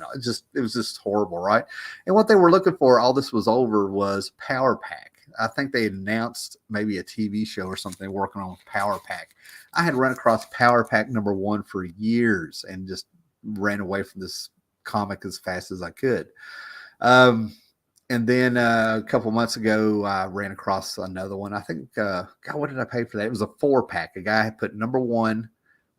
It was just horrible, right? And what they were looking for, all this was over, was Power Pack. I think they announced maybe a TV show or something working on Power Pack. I had run across Power Pack #1 for years and just ran away from this comic as fast as I could. And then a couple months ago, I ran across another one. I think, God, what did I pay for that? It was a 4-pack. A guy had put #1.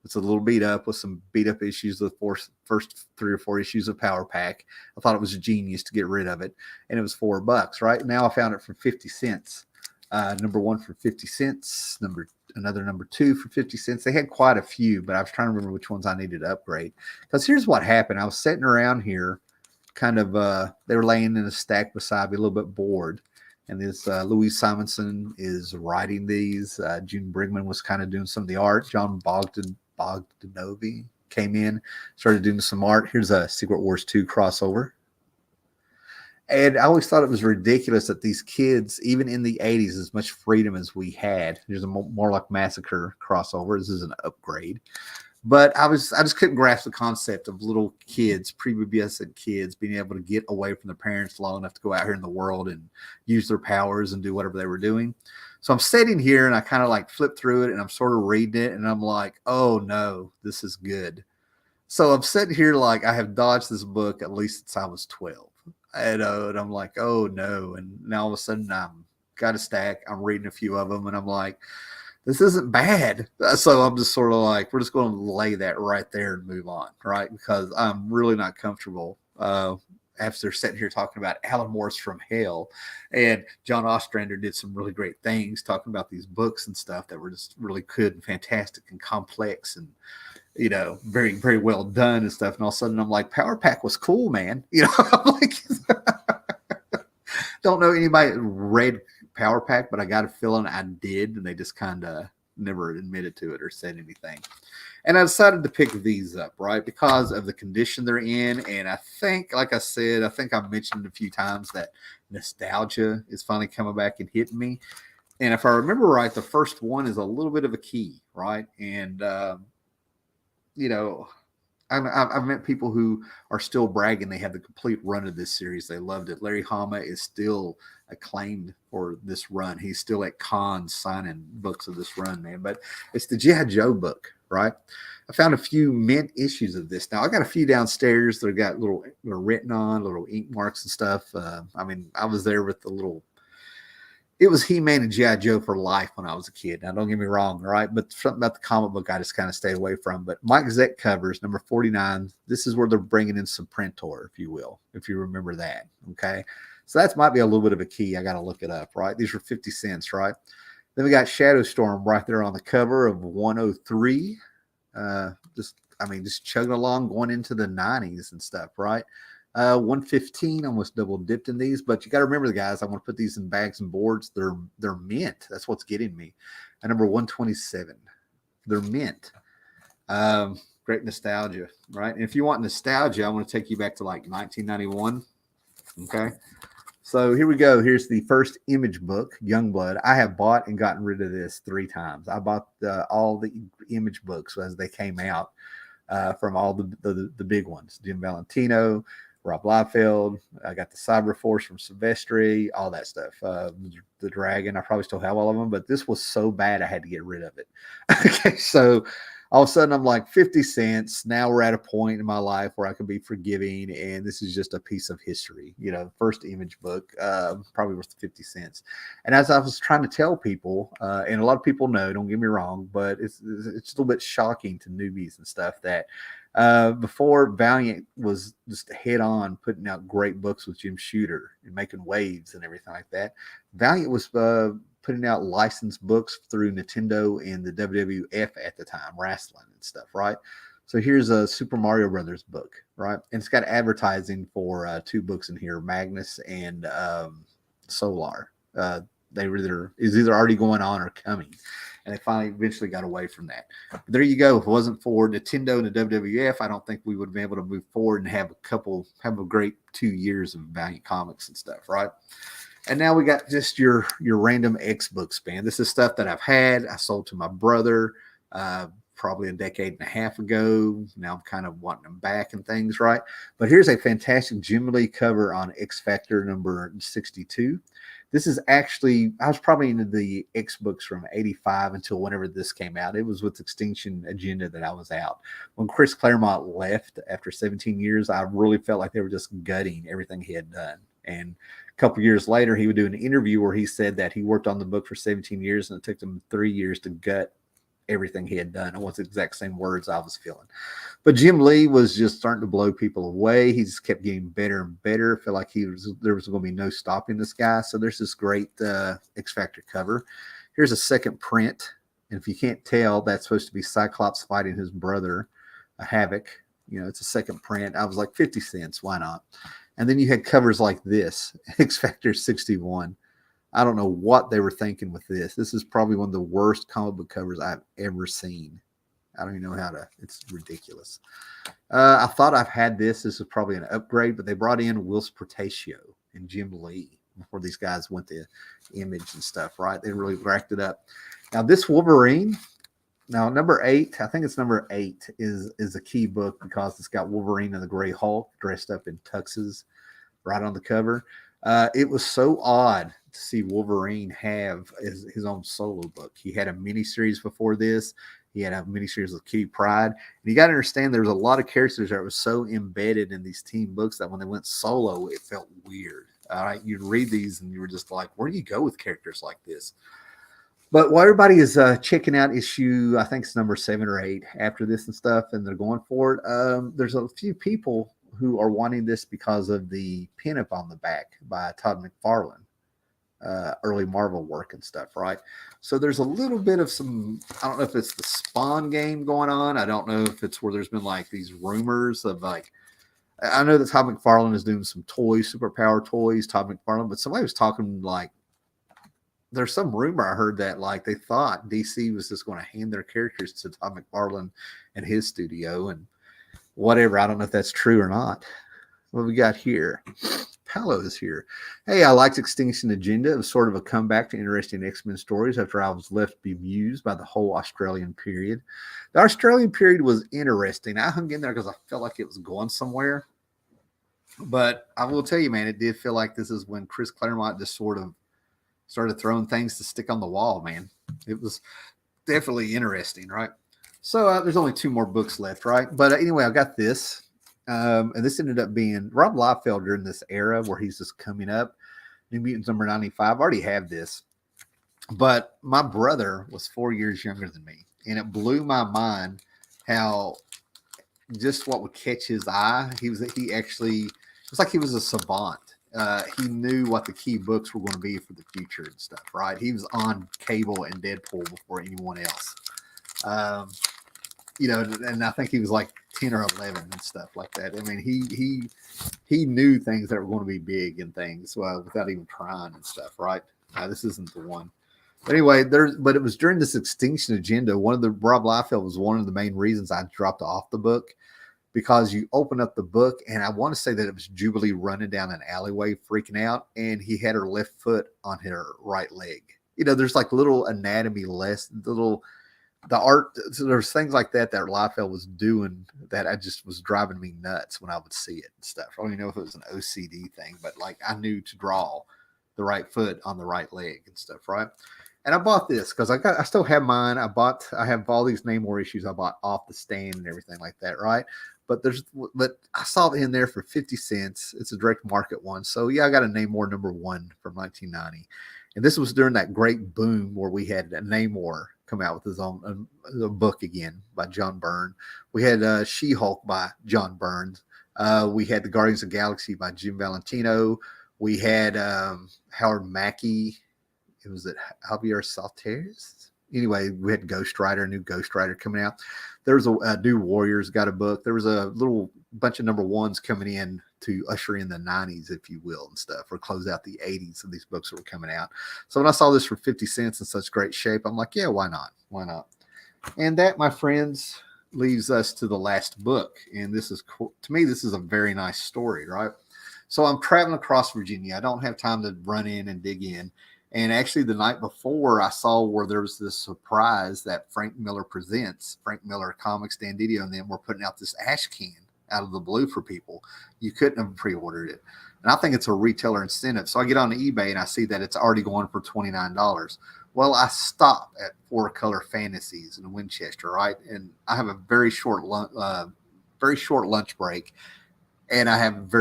It's a little beat up with some beat up issues of the first 3 or 4 issues of Power Pack. I thought it was a genius to get rid of it. And it was $4, right? Now I found it for 50 cents. #1 for 50 cents. Another #2 for 50 cents. They had quite a few, but I was trying to remember which ones I needed to upgrade. Because here's what happened. I was sitting around here, kind of, they were laying in a stack beside me, a little bit bored. And this Louise Simonson is writing these. June Brigman was kind of doing some of the art. John Bogdanovi came in, started doing some art. Here's a Secret Wars 2 crossover. And I always thought it was ridiculous that these kids, even in the 80s, as much freedom as we had. There's a more like Massacre crossover. This is an upgrade. But I just couldn't grasp the concept of little kids, prepubescent kids, being able to get away from their parents long enough to go out here in the world and use their powers and do whatever they were doing. So I'm sitting here and I kind of like flip through it and I'm sort of reading it and I'm like, oh no, this is good. So I'm sitting here like I have dodged this book at least since I was 12. And I'm like, oh no. And now all of a sudden I'm got a stack. I'm reading a few of them and I'm like, this isn't bad. So I'm just sort of like, we're just going to lay that right there and move on, right? Because I'm really not comfortable after sitting here talking about Alan Moore's From Hell. And John Ostrander did some really great things talking about these books and stuff that were just really good and fantastic and complex and, very, very well done and stuff. And all of a sudden I'm like, Power Pack was cool, man. I'm like, don't know anybody read Power Pack, but I got a feeling I did, and they just kind of never admitted to it or said anything. And I decided to pick these up, right, because of the condition they're in. And I think, like I said, I think I've mentioned a few times that nostalgia is finally coming back and hitting me. And if I remember right, the first one is a little bit of a key, right? And, I've met people who are still bragging they had the complete run of this series. They loved it. Larry Hama is still acclaimed for this run. He's still at cons signing books of this run, man. But it's the G.I. Joe book, right? I found a few mint issues of this. Now, I got a few downstairs that have got little written on, little ink marks and stuff. I was there with the little... It was He-Man and G.I. Joe for life when I was a kid. Now, don't get me wrong, right? But something about the comic book I just kind of stayed away from. But Mike Zeck covers, number 49. This is where they're bringing in some Printor, if you will, if you remember that, okay? So that might be a little bit of a key. I got to look it up, right? These were 50 cents, right? Then we got Shadow Storm right there on the cover of 103. Just chugging along, going into the 90s and stuff, right? 115, almost double dipped in these, but you got to remember, guys, I want to put these in bags and boards. They're mint. That's what's getting me. And number 127, they're mint. Great nostalgia, right? And if you want nostalgia, I want to take you back to like 1991. Okay. So here we go. Here's the first Image book, Youngblood. I have bought and gotten rid of this 3 times. I bought all the Image books as they came out from all the big ones. Jim Valentino, Rob Liefeld. I got the Cyber Force from Silvestri, all that stuff. The Dragon, I probably still have all of them, but this was so bad I had to get rid of it. Okay, so all of a sudden I'm like 50 cents. Now we're at a point in my life where I can be forgiving, and this is just a piece of history. First Image book, probably worth 50 cents. And as I was trying to tell people, and a lot of people know, don't get me wrong, but it's a little bit shocking to newbies and stuff that before Valiant was just head on putting out great books with Jim Shooter and making waves and everything like that, Valiant was putting out licensed books through Nintendo and the WWF at the time, wrestling and stuff, right? So here's a Super Mario Brothers book, right? And it's got advertising for 2 books in here, Magnus and Solar. Is either already going on or coming, and they finally eventually got away from that. But there you go. If it wasn't for Nintendo and the WWF, I don't think we would have been able to move forward and have a great 2 years of Valiant comics and stuff, right? And now we got just your random X book span. This is stuff that I've had. I sold to my brother probably a decade and a half ago. Now I'm kind of wanting them back and things, right? But here's a fantastic Jim Lee cover on X Factor number 62. This is actually, I was probably into the X books from 85 until whenever this came out. It was with Extinction Agenda that I was out. When Chris Claremont left after 17 years, I really felt like they were just gutting everything he had done. And a couple years later, he would do an interview where he said that he worked on the book for 17 years and it took him 3 years to gut everything he had done. It was the exact same words I was feeling. But Jim Lee was just starting to blow people away. He just kept getting better and better. I felt like there was going to be no stopping this guy. So there's this great X Factor cover. Here's a second print. And if you can't tell, that's supposed to be Cyclops fighting his brother, Havoc. You know, it's a second print. I was like 50 cents. Why not? And then you had covers like this, X Factor 61. I don't know what they were thinking with this. This is probably one of the worst comic book covers I've ever seen. I don't even know how to, it's ridiculous. I thought I've had this. This is probably an upgrade, but they brought in Whilce Portacio and Jim Lee before these guys went to Image and stuff, right? They really racked it up. Now, this Wolverine, now number 8, I think it's number 8, is a key book because it's got Wolverine and the Gray Hulk dressed up in tuxes right on the cover. It was so odd to see Wolverine have his own solo book. He had a miniseries before this. He had a miniseries with Kitty Pryde. And you got to understand there was a lot of characters that were so embedded in these team books that when they went solo, it felt weird. All right, you'd read these and you were just like, where do you go with characters like this? But while everybody is checking out issue, I think it's number 7 or 8 after this and stuff, and they're going for it, there's a few people who are wanting this because of the pinup on the back by Todd McFarlane, early Marvel work and stuff, right? So there's a little bit of some, I don't know if it's the Spawn game going on. I don't know if it's where there's been like these rumors of like, I know that Todd McFarlane is doing some toys, superpower toys, Todd McFarlane, but somebody was talking like, there's some rumor I heard that like they thought DC was just going to hand their characters to Todd McFarlane and his studio and whatever. I don't know if that's true or not. What we got here? Paolo is here. Hey, I liked Extinction Agenda. It was sort of a comeback to interesting X-Men stories after I was left bemused by the whole Australian period. The Australian period was interesting. I hung in there because I felt like it was going somewhere. But I will tell you, man, it did feel like this is when Chris Claremont just sort of started throwing things to stick on the wall, man. It was definitely interesting, right? So there's only 2 more books left, right? But anyway, I got this. And this ended up being Rob Liefeld during this era where he's just coming up. New Mutants number 95. I already have this. But my brother was 4 years younger than me. And it blew my mind how just what would catch his eye. It was like he was a savant. He knew what the key books were going to be for the future and stuff, right? He was on Cable and Deadpool before anyone else. You know, and I think he was like 10 or 11 and stuff like that. I mean, he knew things that were going to be big and things without even trying and stuff, right? This isn't the one. But anyway, but it was during this Extinction Agenda. Rob Liefeld was one of the main reasons I dropped off the book, because you open up the book and I want to say that it was Jubilee running down an alleyway freaking out, and he had her left foot on her right leg. You know, there's like little anatomy the art, so there's things like that Liefeld was doing that I just was driving me nuts when I would see it and stuff. I don't even know if it was an OCD thing, but like I knew to draw the right foot on the right leg and stuff, right? And I bought this because I still have mine. I have all these Namor issues I bought off the stand and everything like that, right? But I saw it in there for 50 cents. It's a direct market one. So yeah, I got a Namor number 1 from 1990. And this was during that great boom where we had a Namor come out with his own book again by John Byrne. We had She-Hulk by John Burns. We had the Guardians of the Galaxy by Jim Valentino. We had Howard Mackie it was at Javier Salters. Anyway, we had Ghost Rider, a new Ghost Rider coming out. There was a new Warriors got a book. There was a little bunch of number ones coming in to usher in the 90s, if you will, and stuff, or close out the 80s of these books that were coming out. So when I saw this for 50 cents in such great shape, I'm like, yeah, why not? Why not? And that, my friends, leaves us to the last book. And this is, to me, this is a very nice story, right? So I'm traveling across Virginia. I don't have time to run in and dig in. And actually, the night before, I saw where there was this surprise that Frank Miller Presents, Frank Miller Comics, Dan Didio, and them were putting out this ash can out of the blue for people. You couldn't have pre-ordered it. And I think it's a retailer incentive. So I get on eBay and I see that it's already going for $29. Well, I stop at Four Color Fantasies in Winchester, right? And I have a very short lunch break. And I have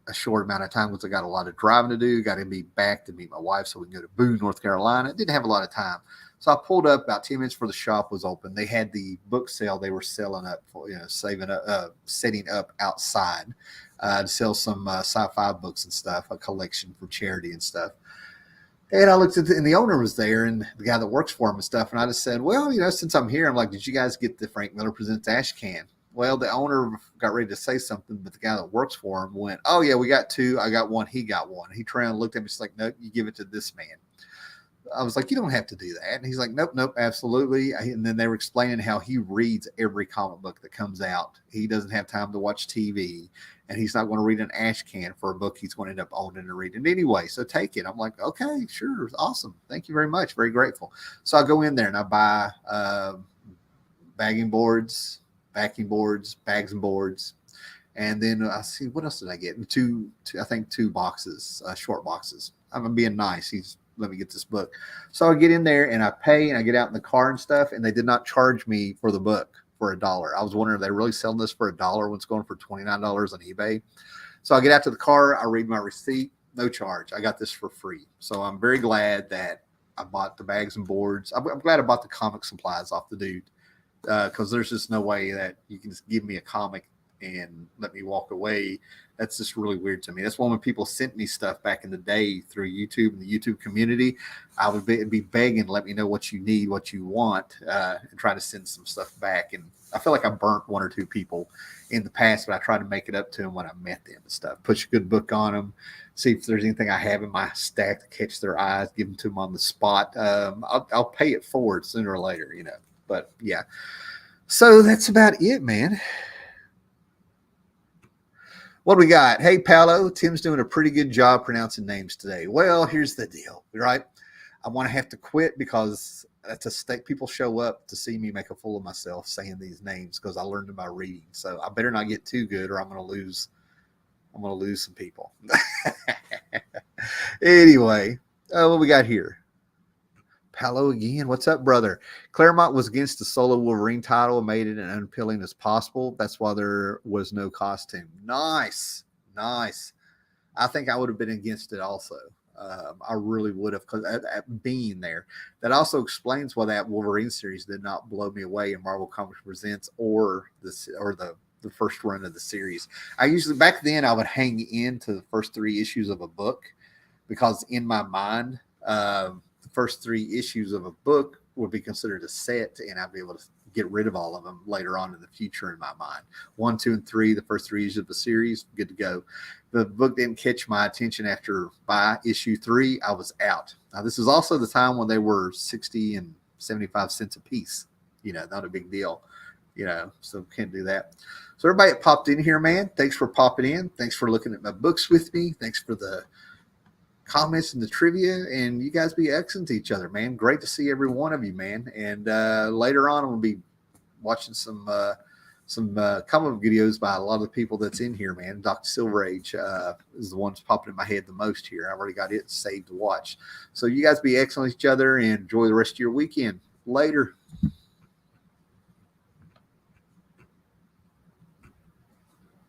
a short amount of time because I got a lot of driving to do. Got to be back to meet my wife so we can go to Boone, North Carolina. Didn't have a lot of time. So I pulled up about 10 minutes before the shop was open. They had the book sale they were selling up for, setting up outside to sell some sci-fi books and stuff, a collection for charity and stuff. And I looked at and the owner was there and the guy that works for him and stuff. And I just said, well, since I'm here, I'm like, did you guys get the Frank Miller Presents ash can? Well, the owner got ready to say something, but the guy that works for him went, oh, yeah, we got two. I got one. He got one. He turned and looked at me. He's like, nope, you give it to this man. I was like, you don't have to do that. And he's like, nope, absolutely. And then they were explaining how he reads every comic book that comes out. He doesn't have time to watch TV, and he's not going to read an ash can for a book he's going to end up owning and reading anyway. So take it. I'm like, okay, sure. Awesome. Thank you very much. Very grateful. So I go in there and I buy bagging boards, backing boards, bags and boards. And then I see, what else did I get? Two boxes, short boxes. I'm being nice. Let me get this book. So I get in there and I pay and I get out in the car and stuff. And they did not charge me for the book for $1. I was wondering, are they really selling this for $1 when it's going for $29 on eBay? So I get out to the car. I read my receipt. No charge. I got this for free. So I'm very glad that I bought the bags and boards. I'm glad I bought the comic supplies off the dude. Because there's just no way that you can just give me a comic and let me walk away. That's just really weird to me. That's why when people sent me stuff back in the day through YouTube and the YouTube community, I would be begging, let me know what you need, what you want, and try to send some stuff back. And I feel like I burnt one or two people in the past, but I tried to make it up to them when I met them and stuff. Push a good book on them, see if there's anything I have in my stack to catch their eyes, give them to them on the spot. I'll pay it forward sooner or later, But yeah, so that's about it, man. What do we got? Hey, Paolo, Tim's doing a pretty good job pronouncing names today. Well, here's the deal, right? I want to have to quit because that's a state. People show up to see me make a fool of myself saying these names because I learned them by reading. So I better not get too good or I'm going to lose some people. Anyway, what we got here? Paolo again. What's up, brother? Claremont was against the solo Wolverine title and made it as unappealing as possible. That's why there was no costume. Nice. I think I would have been against it also. I really would have, because being there. That also explains why that Wolverine series did not blow me away in Marvel Comics Presents or the first run of the series. I usually, back then, I would hang into the first 3 issues of a book because in my mind, first 3 issues of a book would be considered a set, and I'd be able to get rid of all of them later on in the future in my mind. 1, 2, and 3, the first 3 issues of the series, good to go. The book didn't catch my attention after by issue 3, I was out. Now, this is also the time when they were 60 and 75 cents a piece. Not a big deal. So can't do that. So everybody that popped in here, man, thanks for popping in. Thanks for looking at my books with me. Thanks for the comments and the trivia, and you guys be excellent to each other, man. Great to see every one of you, man. And later on, we'll be watching some comic videos by a lot of the people that's in here, man. Dr. Silver Age is the one that's popping in my head the most here. I've already got it saved to watch. So you guys be excellent to each other and enjoy the rest of your weekend. Later.